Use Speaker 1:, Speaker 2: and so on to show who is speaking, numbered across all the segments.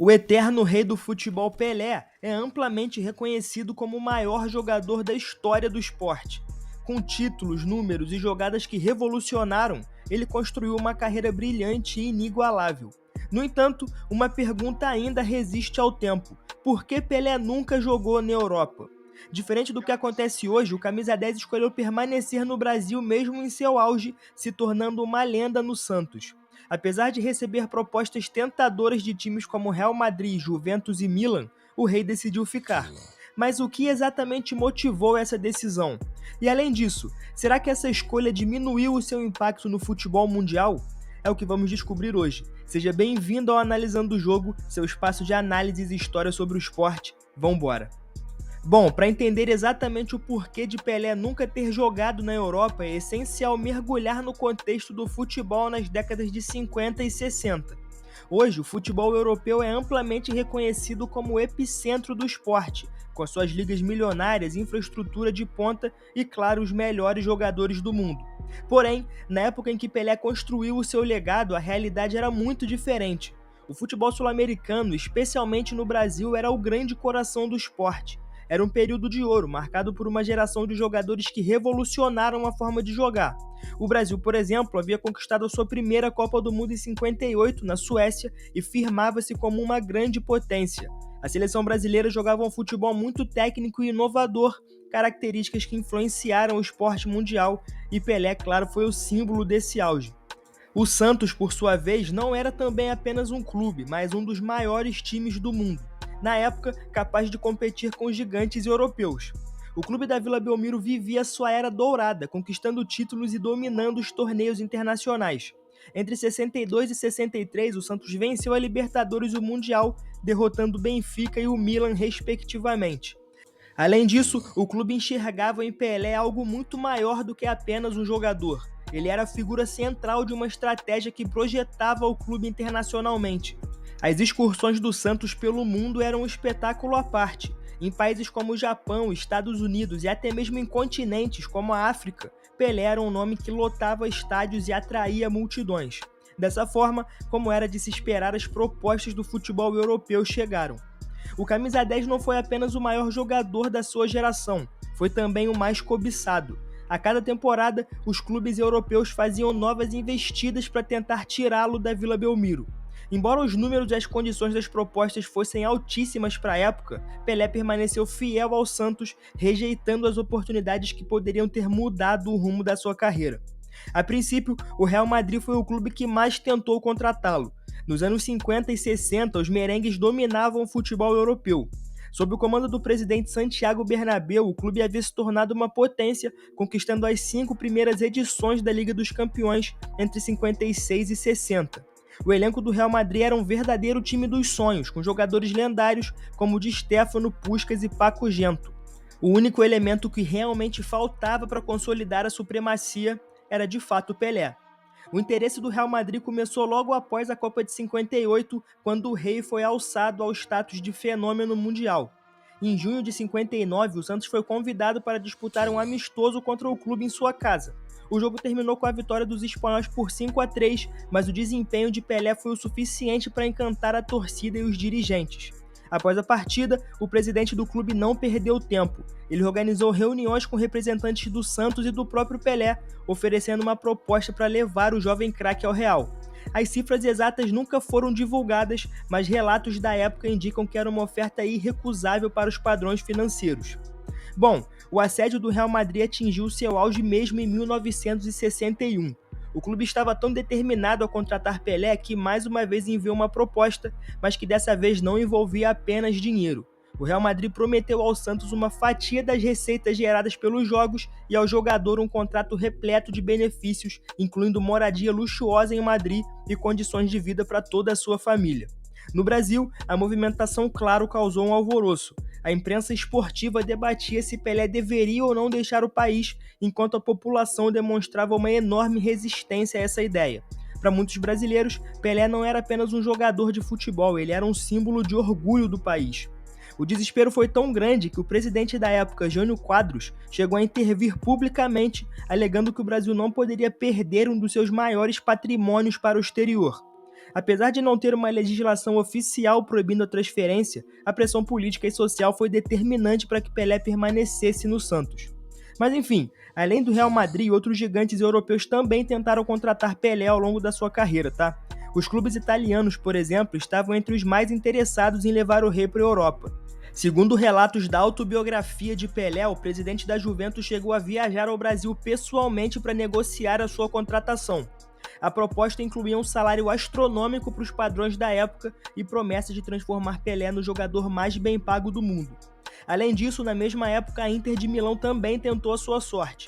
Speaker 1: O eterno rei do futebol Pelé é amplamente reconhecido como o maior jogador da história do esporte. Com títulos, números e jogadas que revolucionaram, ele construiu uma carreira brilhante e inigualável. No entanto, uma pergunta ainda resiste ao tempo: por que Pelé nunca jogou na Europa? Diferente do que acontece hoje, o camisa 10 escolheu permanecer no Brasil mesmo em seu auge, se tornando uma lenda no Santos. Apesar de receber propostas tentadoras de times como Real Madrid, Juventus e Milan, o rei decidiu ficar. Mas o que exatamente motivou essa decisão? E além disso, será que essa escolha diminuiu o seu impacto no futebol mundial? É o que vamos descobrir hoje. Seja bem-vindo ao Analisando o Jogo, seu espaço de análises e história sobre o esporte. Vambora! Bom, para entender exatamente o porquê de Pelé nunca ter jogado na Europa, é essencial mergulhar no contexto do futebol nas décadas de 50 e 60. Hoje, o futebol europeu é amplamente reconhecido como o epicentro do esporte, com as suas ligas milionárias, infraestrutura de ponta e, claro, os melhores jogadores do mundo. Porém, na época em que Pelé construiu o seu legado, a realidade era muito diferente. O futebol sul-americano, especialmente no Brasil, era o grande coração do esporte. Era um período de ouro, marcado por uma geração de jogadores que revolucionaram a forma de jogar. O Brasil, por exemplo, havia conquistado a sua primeira Copa do Mundo em 58, na Suécia, e firmava-se como uma grande potência. A seleção brasileira jogava um futebol muito técnico e inovador, características que influenciaram o esporte mundial, e Pelé, claro, foi o símbolo desse auge. O Santos, por sua vez, não era também apenas um clube, mas um dos maiores times do mundo. Na época, capaz de competir com os gigantes europeus. O clube da Vila Belmiro vivia sua era dourada, conquistando títulos e dominando os torneios internacionais. Entre 62 e 63, o Santos venceu a Libertadores e o Mundial, derrotando o Benfica e o Milan, respectivamente. Além disso, o clube enxergava em Pelé algo muito maior do que apenas um jogador. Ele era a figura central de uma estratégia que projetava o clube internacionalmente. As excursões do Santos pelo mundo eram um espetáculo à parte. Em países como o Japão, Estados Unidos e até mesmo em continentes como a África, Pelé era um nome que lotava estádios e atraía multidões. Dessa forma, como era de se esperar, as propostas do futebol europeu chegaram. O camisa 10 não foi apenas o maior jogador da sua geração, foi também o mais cobiçado. A cada temporada, os clubes europeus faziam novas investidas para tentar tirá-lo da Vila Belmiro. Embora os números e as condições das propostas fossem altíssimas para a época, Pelé permaneceu fiel ao Santos, rejeitando as oportunidades que poderiam ter mudado o rumo da sua carreira. A princípio, o Real Madrid foi o clube que mais tentou contratá-lo. Nos anos 50 e 60, os merengues dominavam o futebol europeu. Sob o comando do presidente Santiago Bernabéu, o clube havia se tornado uma potência, conquistando as 5 primeiras edições da Liga dos Campeões entre 56 e 60. O elenco do Real Madrid era um verdadeiro time dos sonhos, com jogadores lendários como Di Stéfano, Puskás e Paco Gento. O único elemento que realmente faltava para consolidar a supremacia era de fato Pelé. O interesse do Real Madrid começou logo após a Copa de 58, quando o rei foi alçado ao status de fenômeno mundial. Em junho de 59, o Santos foi convidado para disputar um amistoso contra o clube em sua casa. O jogo terminou com a vitória dos espanhóis por 5-3, mas o desempenho de Pelé foi o suficiente para encantar a torcida e os dirigentes. Após a partida, o presidente do clube não perdeu tempo. Ele organizou reuniões com representantes do Santos e do próprio Pelé, oferecendo uma proposta para levar o jovem craque ao Real. As cifras exatas nunca foram divulgadas, mas relatos da época indicam que era uma oferta irrecusável para os padrões financeiros. Bom, o assédio do Real Madrid atingiu seu auge mesmo em 1961. O clube estava tão determinado a contratar Pelé que mais uma vez enviou uma proposta, mas que dessa vez não envolvia apenas dinheiro. O Real Madrid prometeu ao Santos uma fatia das receitas geradas pelos jogos e ao jogador um contrato repleto de benefícios, incluindo moradia luxuosa em Madrid e condições de vida para toda a sua família. No Brasil, a movimentação, claro, causou um alvoroço. A imprensa esportiva debatia se Pelé deveria ou não deixar o país, enquanto a população demonstrava uma enorme resistência a essa ideia. Para muitos brasileiros, Pelé não era apenas um jogador de futebol, ele era um símbolo de orgulho do país. O desespero foi tão grande que o presidente da época, Jânio Quadros, chegou a intervir publicamente, alegando que o Brasil não poderia perder um dos seus maiores patrimônios para o exterior. Apesar de não ter uma legislação oficial proibindo a transferência, a pressão política e social foi determinante para que Pelé permanecesse no Santos. Mas enfim, além do Real Madrid, outros gigantes europeus também tentaram contratar Pelé ao longo da sua carreira, tá? Os clubes italianos, por exemplo, estavam entre os mais interessados em levar o rei para a Europa. Segundo relatos da autobiografia de Pelé, o presidente da Juventus chegou a viajar ao Brasil pessoalmente para negociar a sua contratação. A proposta incluía um salário astronômico para os padrões da época e promessas de transformar Pelé no jogador mais bem pago do mundo. Além disso, na mesma época, a Inter de Milão também tentou a sua sorte.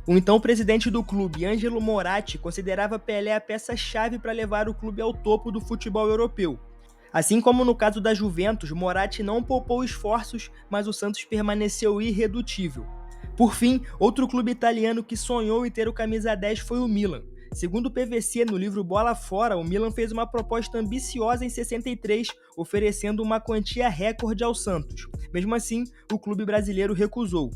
Speaker 1: O então presidente do clube, Angelo Moratti, considerava Pelé a peça-chave para levar o clube ao topo do futebol europeu. Assim como no caso da Juventus, Moratti não poupou esforços, mas o Santos permaneceu irredutível. Por fim, outro clube italiano que sonhou em ter o camisa 10 foi o Milan. Segundo o PVC, no livro Bola Fora, o Milan fez uma proposta ambiciosa em 63, oferecendo uma quantia recorde ao Santos. Mesmo assim, o clube brasileiro recusou.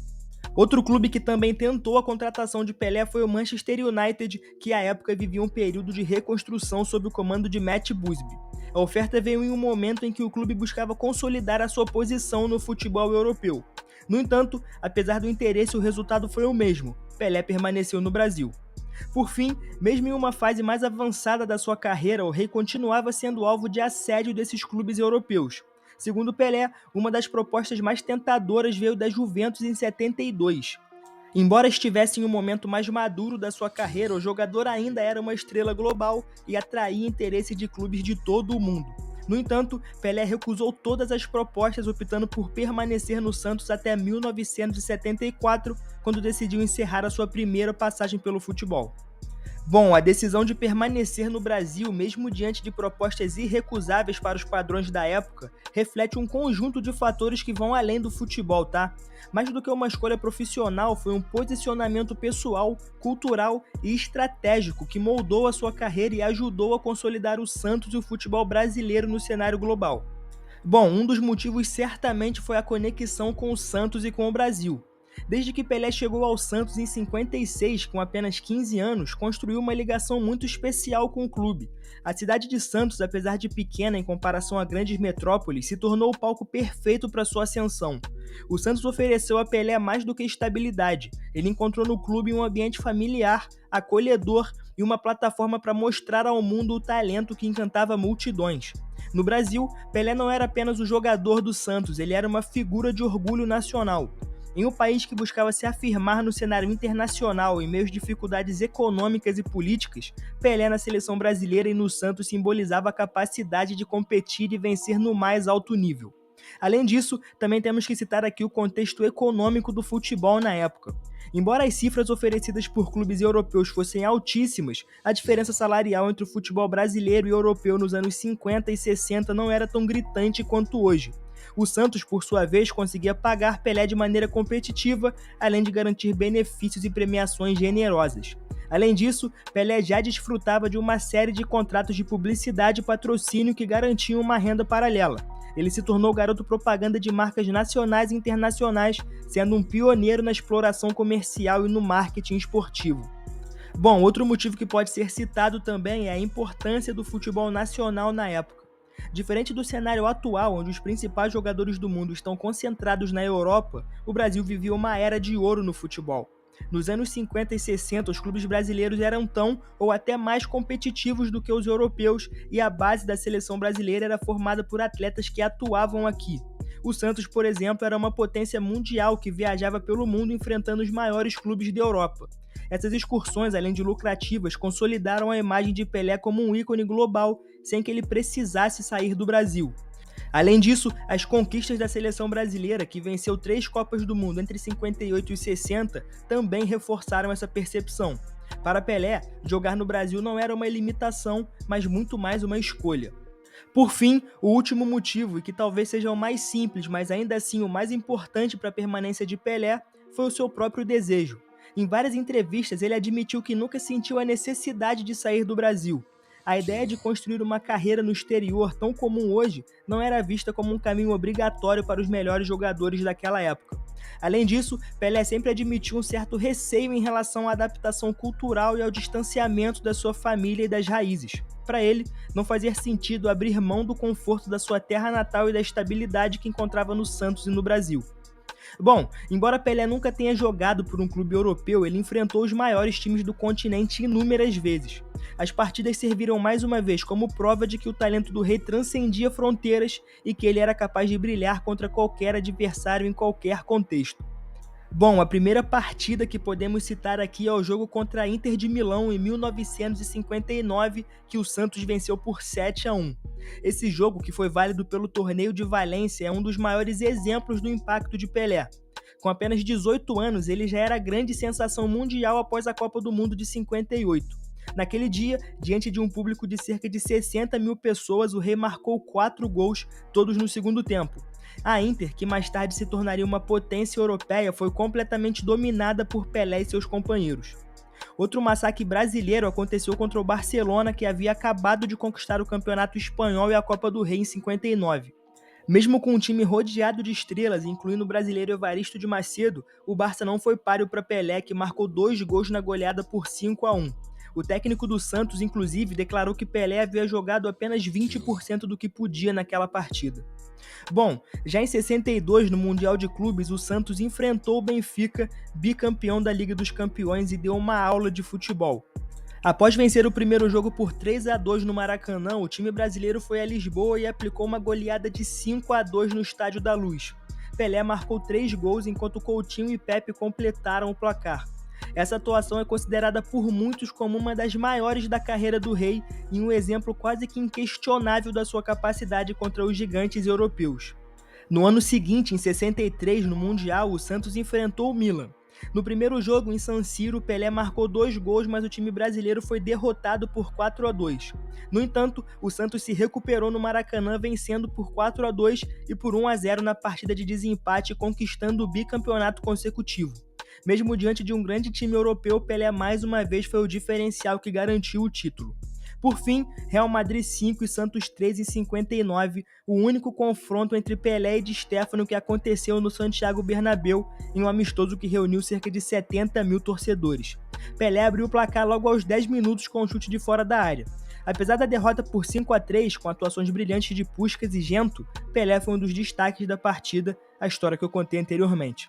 Speaker 1: Outro clube que também tentou a contratação de Pelé foi o Manchester United, que à época vivia um período de reconstrução sob o comando de Matt Busby. A oferta veio em um momento em que o clube buscava consolidar a sua posição no futebol europeu. No entanto, apesar do interesse, o resultado foi o mesmo: Pelé permaneceu no Brasil. Por fim, mesmo em uma fase mais avançada da sua carreira, o rei continuava sendo alvo de assédio desses clubes europeus. Segundo Pelé, uma das propostas mais tentadoras veio da Juventus em 72. Embora estivesse em um momento mais maduro da sua carreira, o jogador ainda era uma estrela global e atraía interesse de clubes de todo o mundo. No entanto, Pelé recusou todas as propostas, optando por permanecer no Santos até 1974, quando decidiu encerrar a sua primeira passagem pelo futebol. Bom, a decisão de permanecer no Brasil, mesmo diante de propostas irrecusáveis para os padrões da época, reflete um conjunto de fatores que vão além do futebol, tá? Mais do que uma escolha profissional, foi um posicionamento pessoal, cultural e estratégico que moldou a sua carreira e ajudou a consolidar o Santos e o futebol brasileiro no cenário global. Bom, um dos motivos certamente foi a conexão com o Santos e com o Brasil. Desde que Pelé chegou ao Santos em 56, com apenas 15 anos, construiu uma ligação muito especial com o clube. A cidade de Santos, apesar de pequena em comparação a grandes metrópoles, se tornou o palco perfeito para sua ascensão. O Santos ofereceu a Pelé mais do que estabilidade. Ele encontrou no clube um ambiente familiar, acolhedor e uma plataforma para mostrar ao mundo o talento que encantava multidões. No Brasil, Pelé não era apenas o jogador do Santos, ele era uma figura de orgulho nacional. Em um país que buscava se afirmar no cenário internacional em meio às dificuldades econômicas e políticas, Pelé na seleção brasileira e no Santos simbolizava a capacidade de competir e vencer no mais alto nível. Além disso, também temos que citar aqui o contexto econômico do futebol na época. Embora as cifras oferecidas por clubes europeus fossem altíssimas, a diferença salarial entre o futebol brasileiro e europeu nos anos 50 e 60 não era tão gritante quanto hoje. O Santos, por sua vez, conseguia pagar Pelé de maneira competitiva, além de garantir benefícios e premiações generosas. Além disso, Pelé já desfrutava de uma série de contratos de publicidade e patrocínio que garantiam uma renda paralela. Ele se tornou garoto propaganda de marcas nacionais e internacionais, sendo um pioneiro na exploração comercial e no marketing esportivo. Bom, outro motivo que pode ser citado também é a importância do futebol nacional na época. Diferente do cenário atual, onde os principais jogadores do mundo estão concentrados na Europa, o Brasil vivia uma era de ouro no futebol. Nos anos 50 e 60, os clubes brasileiros eram tão ou até mais competitivos do que os europeus e a base da seleção brasileira era formada por atletas que atuavam aqui. O Santos, por exemplo, era uma potência mundial que viajava pelo mundo enfrentando os maiores clubes da Europa. Essas excursões, além de lucrativas, consolidaram a imagem de Pelé como um ícone global, sem que ele precisasse sair do Brasil. Além disso, as conquistas da seleção brasileira, que venceu 3 Copas do Mundo entre 58 e 60, também reforçaram essa percepção. Para Pelé, jogar no Brasil não era uma limitação, mas muito mais uma escolha. Por fim, o último motivo, e que talvez seja o mais simples, mas ainda assim o mais importante para a permanência de Pelé, foi o seu próprio desejo. Em várias entrevistas, ele admitiu que nunca sentiu a necessidade de sair do Brasil. A ideia de construir uma carreira no exterior tão comum hoje não era vista como um caminho obrigatório para os melhores jogadores daquela época. Além disso, Pelé sempre admitiu um certo receio em relação à adaptação cultural e ao distanciamento da sua família e das raízes. para ele, não fazia sentido abrir mão do conforto da sua terra natal e da estabilidade que encontrava no Santos e no Brasil. Bom, embora Pelé nunca tenha jogado por um clube europeu, ele enfrentou os maiores times do continente inúmeras vezes. As partidas serviram mais uma vez como prova de que o talento do rei transcendia fronteiras e que ele era capaz de brilhar contra qualquer adversário em qualquer contexto. Bom, a primeira partida que podemos citar aqui é o jogo contra a Inter de Milão em 1959, que o Santos venceu por 7-1. Esse jogo, que foi válido pelo Torneio de Valência, é um dos maiores exemplos do impacto de Pelé. Com apenas 18 anos, ele já era grande sensação mundial após a Copa do Mundo de 58. Naquele dia, diante de um público de cerca de 60 mil pessoas, o rei marcou 4 gols, todos no segundo tempo. A Inter, que mais tarde se tornaria uma potência europeia, foi completamente dominada por Pelé e seus companheiros. Outro massacre brasileiro aconteceu contra o Barcelona, que havia acabado de conquistar o Campeonato Espanhol e a Copa do Rei em 59. Mesmo com um time rodeado de estrelas, incluindo o brasileiro Evaristo de Macedo, o Barça não foi páreo para Pelé, que marcou 2 gols na goleada por 5-1. O técnico do Santos, inclusive, declarou que Pelé havia jogado apenas 20% do que podia naquela partida. Bom, já em 62, no Mundial de Clubes, o Santos enfrentou o Benfica, bicampeão da Liga dos Campeões, e deu uma aula de futebol. Após vencer o primeiro jogo por 3-2 no Maracanã, o time brasileiro foi a Lisboa e aplicou uma goleada de 5-2 no Estádio da Luz. Pelé marcou 3 gols enquanto Coutinho e Pepe completaram o placar. Essa atuação é considerada por muitos como uma das maiores da carreira do rei e um exemplo quase que inquestionável da sua capacidade contra os gigantes europeus. No ano seguinte, em 63, no Mundial, o Santos enfrentou o Milan. No primeiro jogo, em San Siro, Pelé marcou 2 gols, mas o time brasileiro foi derrotado por 4-2. No entanto, o Santos se recuperou no Maracanã, vencendo por 4-2 e por 1-0 na partida de desempate, conquistando o bicampeonato consecutivo. Mesmo diante de um grande time europeu, Pelé mais uma vez foi o diferencial que garantiu o título. Por fim, Real Madrid 5 e Santos 3 em 59, o único confronto entre Pelé e Di Stéfano que aconteceu no Santiago Bernabéu, em um amistoso que reuniu cerca de 70 mil torcedores. Pelé abriu o placar logo aos 10 minutos com um chute de fora da área. Apesar da derrota por 5-3, com atuações brilhantes de Puskás e Gento, Pelé foi um dos destaques da partida, a história que eu contei anteriormente.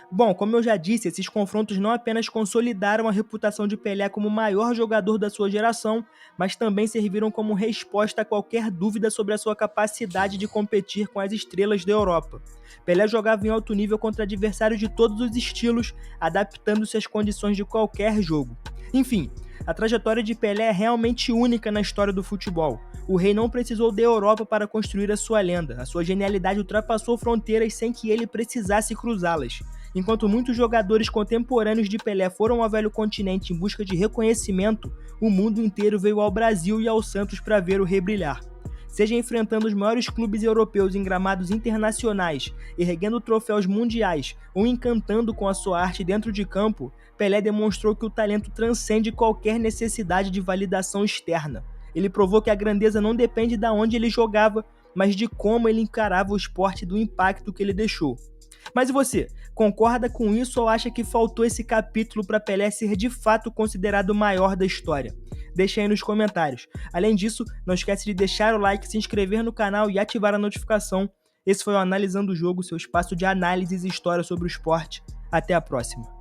Speaker 1: Bom, como eu já disse, esses confrontos não apenas consolidaram a reputação de Pelé como o maior jogador da sua geração, mas também serviram como resposta a qualquer dúvida sobre a sua capacidade de competir com as estrelas da Europa. Pelé jogava em alto nível contra adversários de todos os estilos, adaptando-se às condições de qualquer jogo. Enfim, a trajetória de Pelé é realmente única na história do futebol. O rei não precisou da Europa para construir a sua lenda. A sua genialidade ultrapassou fronteiras sem que ele precisasse cruzá-las. Enquanto muitos jogadores contemporâneos de Pelé foram ao velho continente em busca de reconhecimento, o mundo inteiro veio ao Brasil e ao Santos para ver o rei brilhar. Seja enfrentando os maiores clubes europeus em gramados internacionais, erguendo troféus mundiais ou encantando com a sua arte dentro de campo, Pelé demonstrou que o talento transcende qualquer necessidade de validação externa. Ele provou que a grandeza não depende de onde ele jogava, mas de como ele encarava o esporte e do impacto que ele deixou. Mas e você? Concorda com isso ou acha que faltou esse capítulo para Pelé ser de fato considerado o maior da história? Deixa aí nos comentários. Além disso, não esquece de deixar o like, se inscrever no canal e ativar a notificação. Esse foi o Analisando o Jogo, seu espaço de análises e história sobre o esporte. Até a próxima.